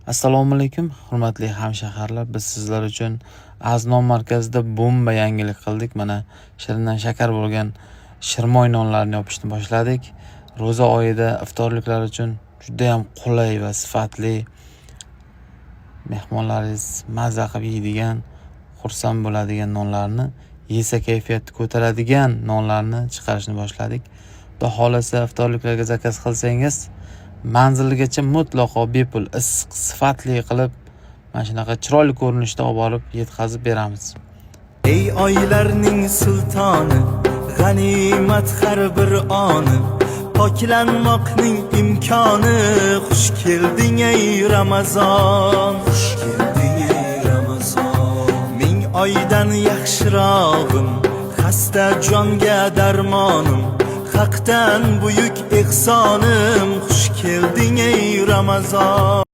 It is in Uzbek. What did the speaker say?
Assalomu alaykum, hurmatli hamshaharlar. Biz sizlar uchun Aznon markazida bomba yangilik qildik. Mana shirindan shakar bo'lgan shirmoy nonlarni yopishni boshladik. Ro'za oyida iftorliklar uchun juda ham qulay va sifatli, mehmonlaringiz mazza qilib yeydigan, xursand bo'ladigan nonlarni, yesa kayfiyati ko'taradigan nonlarni chiqarishni boshladik. Xudo xolasa iftorliklarga zakaz qilsangiz manziligacha mutlaqo bepul, issiq, sifatli qilib, mana shunaqa chiroyli ko'rinishda olib borib yetkazib beramiz. Ey oylarning sultoni, g'animat har bir oni, poklanmoqning imkoni, xush kelding ey Ramazon, xush kelding ey Ramazon. Ming oydan yaxshirog'im, xasta jonga darmonim, haqdan buyuk ehsonim, xush kelding ey Ramazon.